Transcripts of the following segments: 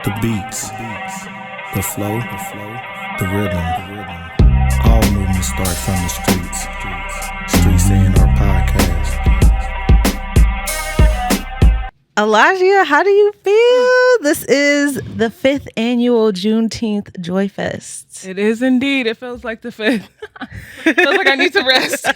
The beats, the flow, the rhythm. All movements start from the streets. Streets A&R Podcast. Alagia, how do you feel? This is the 5th annual Juneteenth Joy Fest. It is indeed. It feels like the 5th. Feels like I need to rest.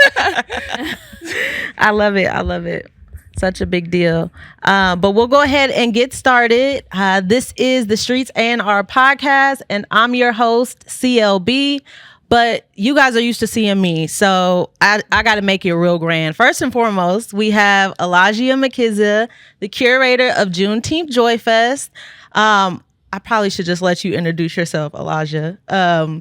I love it. I love it. Such a big deal. But we'll go ahead and get started. This is the Streets A&R Podcast, and I'm your host, CLB. But you guys are used to seeing me, so I got to make it real grand. First and foremost, we have Alagia McKizza, the curator of Juneteenth Joy Fest. I probably should just let you introduce yourself, Alagia.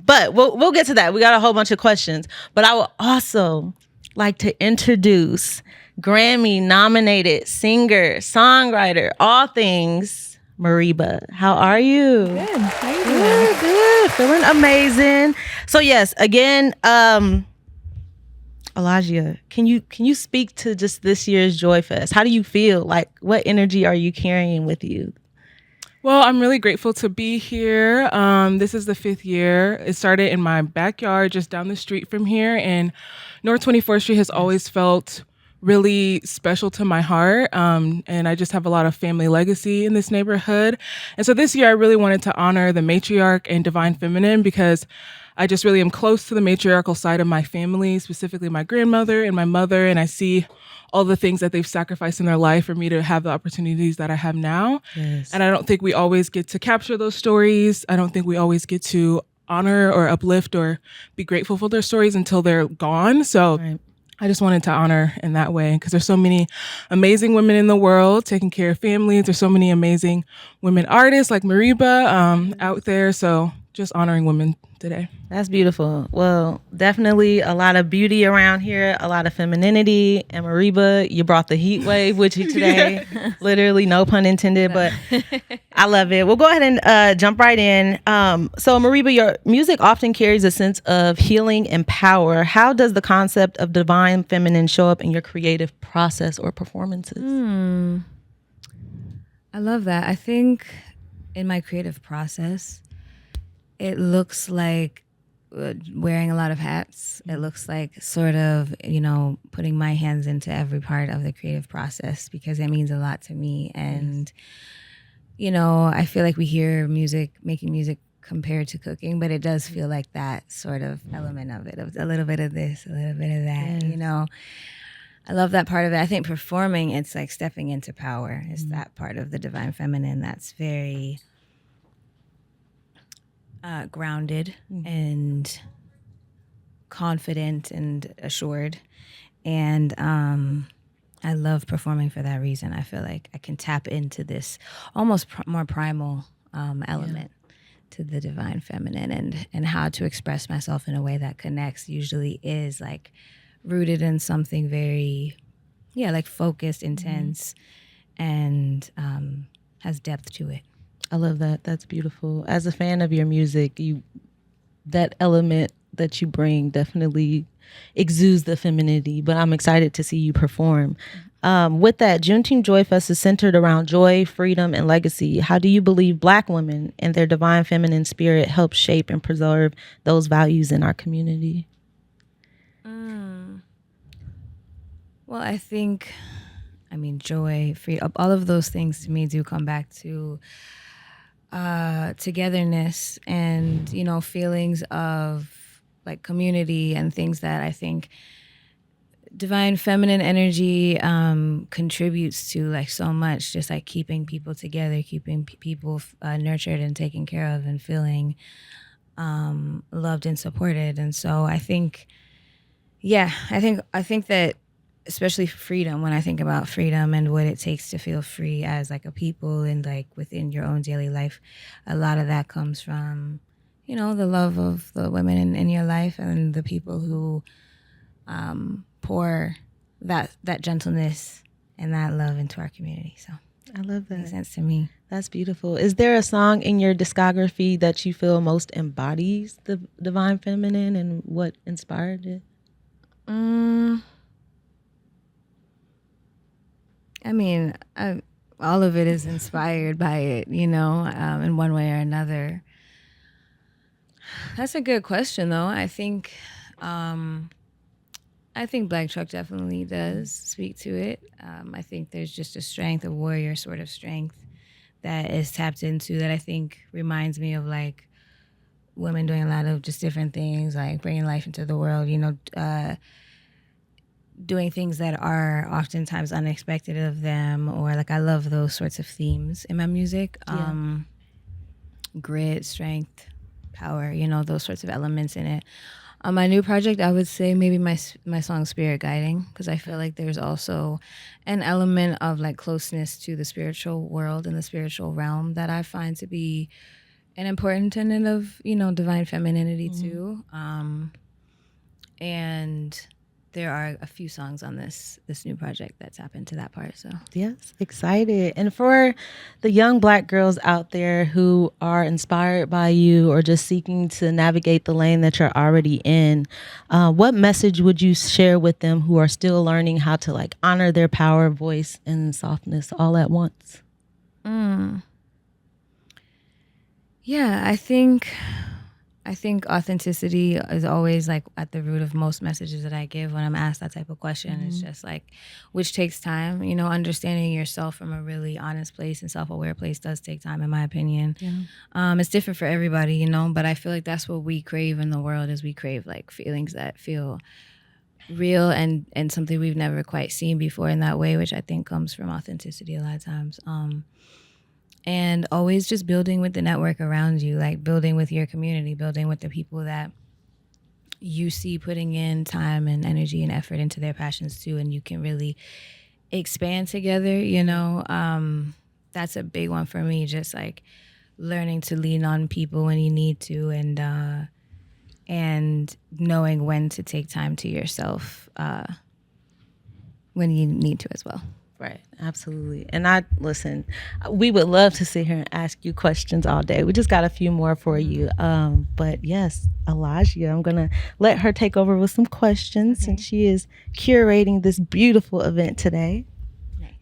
But we'll get to that. We got a whole bunch of questions. But I would also like to introduce Grammy-nominated singer, songwriter, all things, Mereba. How are you? Good. How you doing? Good. Feeling amazing. So yes, again, Alagia, can you speak to just this year's Joy Fest? How do you feel? Like, what energy are you carrying with you? Well, I'm really grateful to be here. This is the 5th year. It started in my backyard just down the street from here, and North 24th Street has always felt really special to my heart. And I just have a lot of family legacy in this neighborhood. And so this year I really wanted to honor the matriarch and divine feminine because I just really am close to the matriarchal side of my family, specifically my grandmother and my mother. And I see all the things that they've sacrificed in their life for me to have the opportunities that I have now. Yes. And I don't think we always get to capture those stories. I don't think we always get to honor or uplift or be grateful for their stories until they're gone. So Right. I just wanted to honor in that way because there's so many amazing women in the world taking care of families. There's so many amazing women artists like Mereba out there. So just honoring women today. That's beautiful. Well, definitely a lot of beauty around here, a lot of femininity. And Mereba, you brought the heat wave with you today. Literally, no pun intended, but I love it. We'll go ahead and jump right in. So Mereba, your music often carries a sense of healing and power. How does the concept of divine feminine show up in your creative process or performances? I love that. I think in my creative process, it looks like wearing a lot of hats. It looks like sort of, putting my hands into every part of the creative process because it means a lot to me. And, I feel like we hear making music compared to cooking, but it does feel like that sort of element of it, of a little bit of this, a little bit of that, Yes. I love that part of it. I think performing, it's like stepping into power. It's that part of the divine feminine that's very grounded and confident and assured. And I love performing for that reason. I feel like I can tap into this almost more primal element to the divine feminine, and how to express myself in a way that connects usually is like rooted in something very, like focused, intense, and has depth to it. I love that. That's beautiful. As a fan of your music, that element that you bring definitely exudes the femininity, but I'm excited to see you perform. With that, Juneteenth Joy Fest is centered around joy, freedom, and legacy. How do you believe Black women and their divine feminine spirit help shape and preserve those values in our community? Well, I think, joy, freedom, all of those things to me do come back to togetherness and, feelings of like community and things that I think divine feminine energy contributes to, like so much, just like keeping people together, keeping people nurtured and taken care of and feeling loved and supported. And so I think that especially freedom, when I think about freedom and what it takes to feel free as like a people and like within your own daily life, a lot of that comes from, the love of the women in your life and the people who pour that gentleness and that love into our community. So I love that. makes sense to me. That's beautiful. Is there a song in your discography that you feel most embodies the divine feminine and what inspired it? I mean, all of it is inspired by it, in one way or another. That's a good question, though. I think Black Truck definitely does speak to it. I think there's just a strength, a warrior sort of strength that is tapped into that I think reminds me of like women doing a lot of just different things, like bringing life into the world, doing things that are oftentimes unexpected of them, or like I love those sorts of themes in my music. Grit, strength, power, those sorts of elements in it. On my new project, I would say maybe my song Spirit Guiding, because I feel like there's also an element of like closeness to the spiritual world and the spiritual realm that I find to be an important tenet of, divine femininity too. And there are a few songs on this new project that tap into that part. So yes, excited. And for the young Black girls out there who are inspired by you or just seeking to navigate the lane that you're already in, what message would you share with them who are still learning how to like honor their power, voice, and softness all at once? Yeah, I think authenticity is always like at the root of most messages that I give when I'm asked that type of question. It's just like, which takes time, understanding yourself from a really honest place and self-aware place does take time, in my opinion. It's different for everybody, but I feel like that's what we crave in the world, is we crave like feelings that feel real and something we've never quite seen before in that way, which I think comes from authenticity a lot of times. And always just building with the network around you, like building with your community, building with the people that you see putting in time and energy and effort into their passions too, and you can really expand together, that's a big one for me, just like learning to lean on people when you need to, and knowing when to take time to yourself when you need to as well. Right, absolutely. And we would love to sit here and ask you questions all day. We just got a few more for you. But yes, Elijah, I'm going to let her take over with some questions since she is curating this beautiful event today.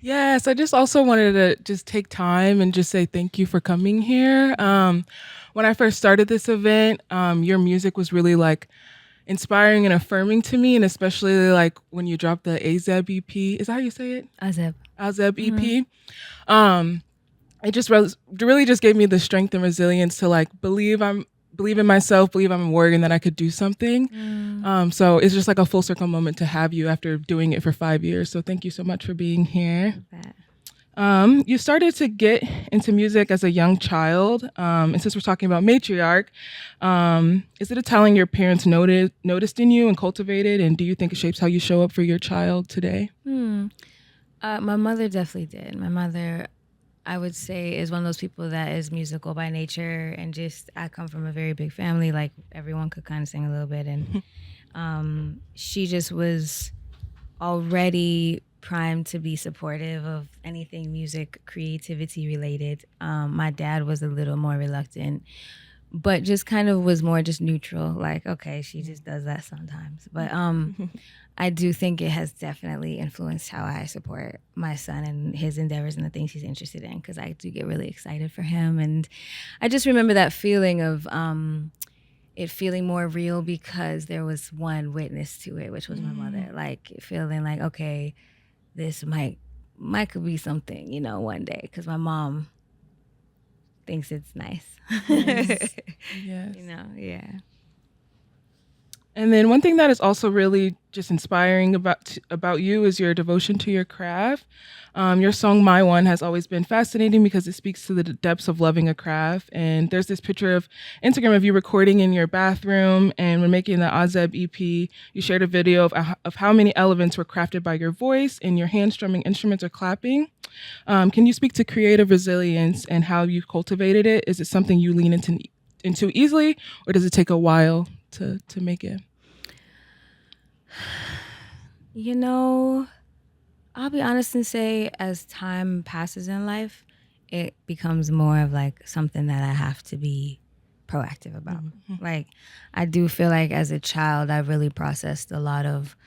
Yes, I just also wanted to just take time and just say thank you for coming here. When I first started this event, your music was really like inspiring and affirming to me, and especially like when you dropped the AZEB EP. Is that how you say it? AZEB EP. It just really just gave me the strength and resilience to like believe in myself, believe I'm a warrior, and that I could do something. So it's just like a full circle moment to have you after doing it for 5 years. So thank you so much for being here. You started to get into music as a young child, and since we're talking about matriarch, is it a talent your parents noticed in you and cultivated, and do you think it shapes how you show up for your child today? My mother definitely did. My mother, I would say, is one of those people that is musical by nature, and just I come from a very big family, like everyone could kind of sing a little bit, and she just was already primed to be supportive of anything music, creativity related. My dad was a little more reluctant, but just kind of was more just neutral, like, okay, she just does that sometimes. But I do think it has definitely influenced how I support my son and his endeavors and the things he's interested in, because I do get really excited for him. And I just remember that feeling of it feeling more real because there was one witness to it, which was my mother, like feeling like, okay, this might could be something, one day, because my mom thinks it's nice. Yes. Yeah. And then one thing that is also really just inspiring about you is your devotion to your craft. Your song My One has always been fascinating because it speaks to the depths of loving a craft. And there's this picture of Instagram of you recording in your bathroom, and when making the AZEB EP, you shared a video of how many elements were crafted by your voice and your hand strumming instruments or clapping. Can you speak to creative resilience and how you've cultivated it? Is it something you lean into easily, or does it take a while to make it? I'll be honest and say, as time passes in life, it becomes more of like something that I have to be proactive about. Like, I do feel like as a child, I really processed a lot of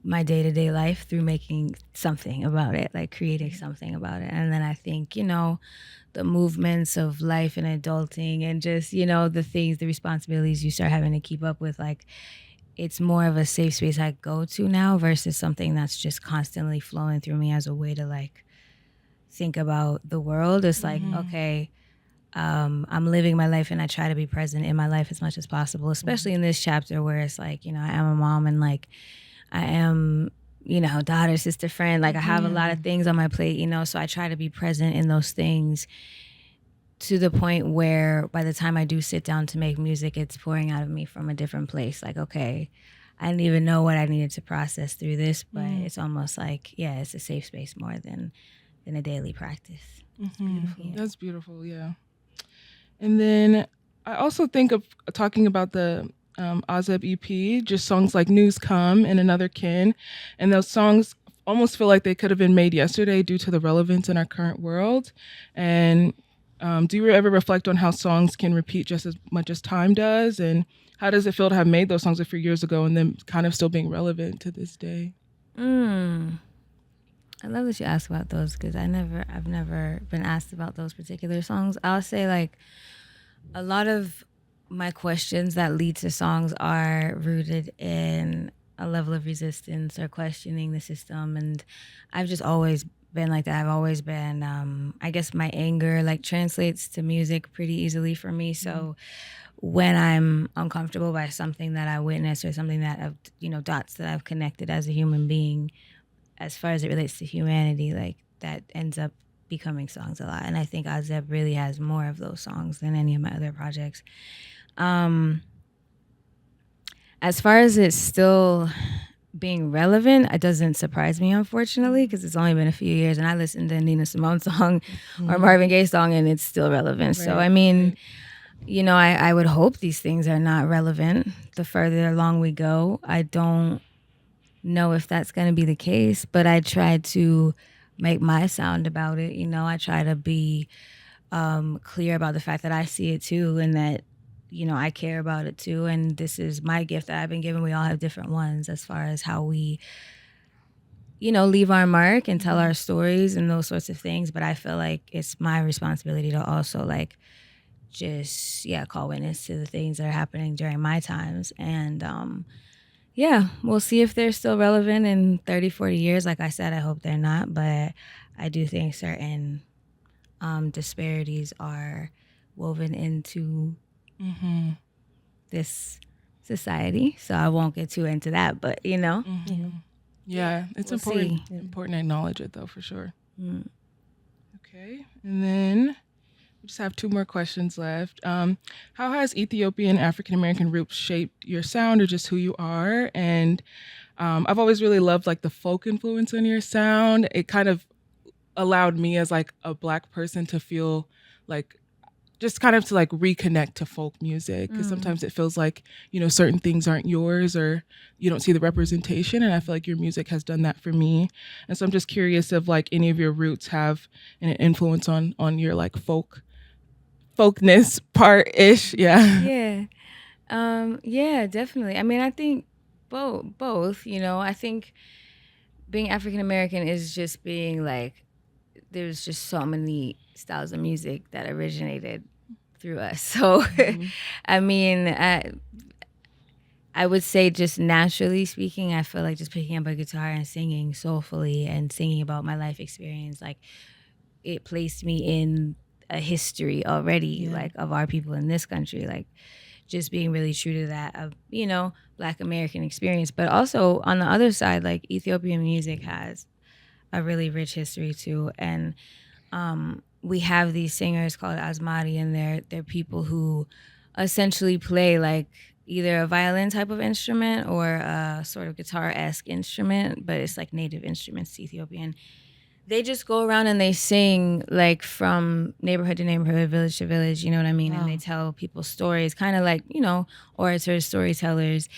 my day-to-day life through making something about it, like creating something about it. And then I think, the movements of life and adulting and just, the things, the responsibilities you start having to keep up with, like it's more of a safe space I go to now versus something that's just constantly flowing through me as a way to like think about the world. It's like, okay, I'm living my life and I try to be present in my life as much as possible, especially in this chapter where it's like, I am a mom and like I am, daughter, sister, friend. Like I have a lot of things on my plate, so I try to be present in those things to the point where by the time I do sit down to make music, it's pouring out of me from a different place. Like, okay, I didn't even know what I needed to process through this, but it's almost like, it's a safe space more than a daily practice. Beautiful. Yeah. That's beautiful, yeah. And then I also think of talking about the Azeb EP, just songs like News Come and Another Kin. And those songs almost feel like they could have been made yesterday due to the relevance in our current world. And do you ever reflect on how songs can repeat just as much as time does? And how does it feel to have made those songs a few years ago and then kind of still being relevant to this day? I love that you ask about those because I've never been asked about those particular songs. I'll say like a lot of my questions that lead to songs are rooted in a level of resistance or questioning the system. And I've just always been like that. I've always been, I guess my anger like translates to music pretty easily for me. So when I'm uncomfortable by something that I witnessed or something that I've, dots that I've connected as a human being, as far as it relates to humanity, like that ends up becoming songs a lot. And I think Azeb really has more of those songs than any of my other projects. As far as it's still being relevant, it doesn't surprise me, unfortunately, because it's only been a few years and I listened to a Nina Simone song or Marvin Gaye song and it's still relevant. Right. So, I mean, I would hope these things are not relevant the further along we go. I don't know if that's going to be the case, but I try to make my sound about it. I try to be clear about the fact that I see it too and that, I care about it too. And this is my gift that I've been given. We all have different ones as far as how we, leave our mark and tell our stories and those sorts of things. But I feel like it's my responsibility to also like just, call witness to the things that are happening during my times. And, we'll see if they're still relevant in 30, 40 years. Like I said, I hope they're not. But I do think certain disparities are woven into this society. So I won't get too into that. But, Yeah, it's important to acknowledge it, though, for sure. Okay. And then we just have two more questions left. How has Ethiopian African-American roots shaped your sound or just who you are? And I've always really loved like the folk influence in your sound. It kind of allowed me as like a Black person to feel like just kind of to like reconnect to folk music because sometimes it feels like, certain things aren't yours or you don't see the representation. And I feel like your music has done that for me. And so I'm just curious if like any of your roots have an influence on your like folkness part-ish. Yeah, definitely. I mean, I think both, I think being African-American is just being like, there's just so many styles of music that originated through us. So, I mean, I would say just naturally speaking, I feel like just picking up a guitar and singing soulfully and singing about my life experience, like it placed me in a history already, like of our people in this country, like just being really true to that of, Black American experience. But also on the other side, like Ethiopian music has a really rich history too. And we have these singers called Asmati, and they're people who essentially play like either a violin type of instrument or a sort of guitar-esque instrument, but it's like native instruments to Ethiopian. They just go around and they sing like from neighborhood to neighborhood, village to village, you know what I mean? Wow. And they tell people stories, kind of like, orators, storytellers.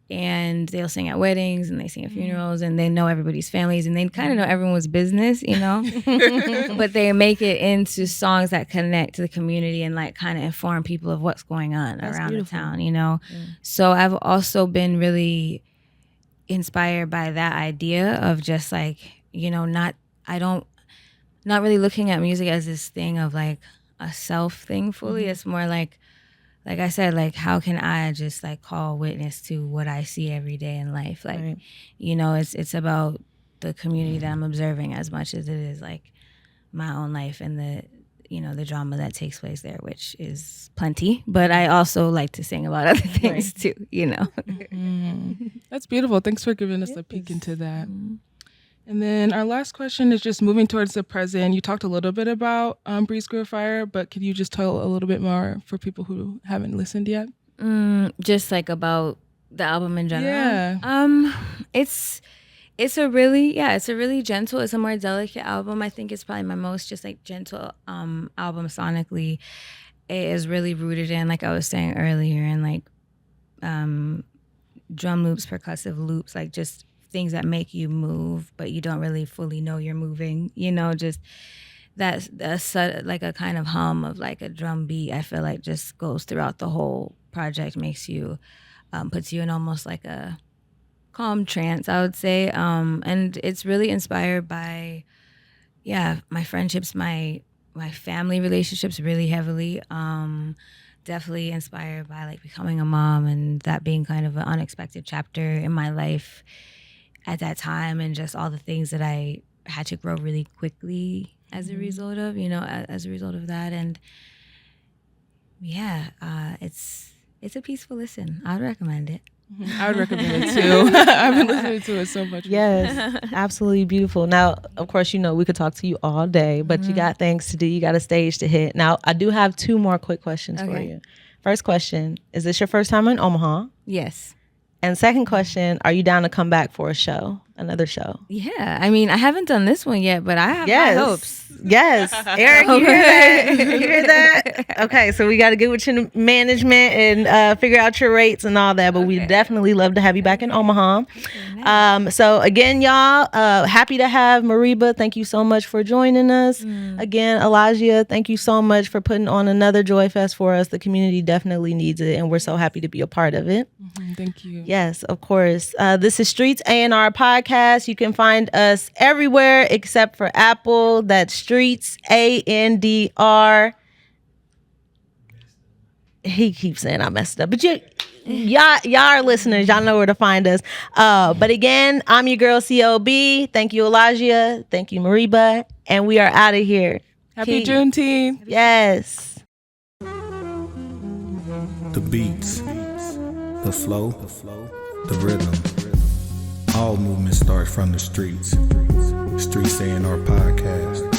And they'll sing at weddings and they sing at funerals and they know everybody's families and they kind of know everyone's business, but they make it into songs that connect to the community and like kind of inform people of what's going on around the town, So I've also been really inspired by that idea of just like, not really looking at music as this thing of like a self thing fully. Mm-hmm. It's more like I said, like, how can I just like call witness to what I see every day in life? Like, Right. It's about the community that I'm observing as much as it is like my own life and the drama that takes place there, which is plenty. But I also like to sing about other things too, That's beautiful. Thanks for giving us a peek into that. And then our last question is just moving towards the present. You talked a little bit about Breeze Grow Fire, but could you just tell a little bit more for people who haven't listened yet? Just like about the album in general. Yeah. It's a really gentle, it's a more delicate album. I think it's probably my most just like gentle album sonically. It is really rooted in, like I was saying earlier, in like drum loops, percussive loops, like just things that make you move, but you don't really fully know you're moving. Just that's like a kind of hum of like a drum beat. I feel like just goes throughout the whole project, makes you, puts you in almost like a calm trance, I would say. And it's really inspired by, my friendships, my family relationships really heavily. Definitely inspired by like becoming a mom and that being kind of an unexpected chapter in my life at that time, and just all the things that I had to grow really quickly as a result of, as a result of that. And it's a peaceful listen. I would recommend it. I would recommend it too. I've been listening to it so much. Yes, absolutely beautiful. Now, of course, we could talk to you all day, but you got things to do. You got a stage to hit. Now, I do have 2 more quick questions for you. First question, is this your first time in Omaha? Yes. And second question, are you down to come back for another show? Yeah, I mean, I haven't done this one yet, but I have high hopes. Yes. Eric, you hear that? You hear that? Okay, so we got to get with your management and figure out your rates and all that, but we definitely love to have you back in Omaha. So again, y'all, happy to have Mereba. Thank you so much for joining us. Again, Elijah, thank you so much for putting on another Joy Fest for us. The community definitely needs it, and we're so happy to be a part of it. Thank you. Yes, of course. This is Streets A&R Podcast. You can find us everywhere except for Apple. That's Streets ANDR. He keeps saying I messed up, but y'all are listeners. Y'all know where to find us. But again, I'm your girl CLB. Thank you, Elijah. Thank you, Mereba. And we are out of here. Happy Juneteenth. Yes. The beats, the flow, the rhythm. All movement starts from the streets. Streets A&R Podcast.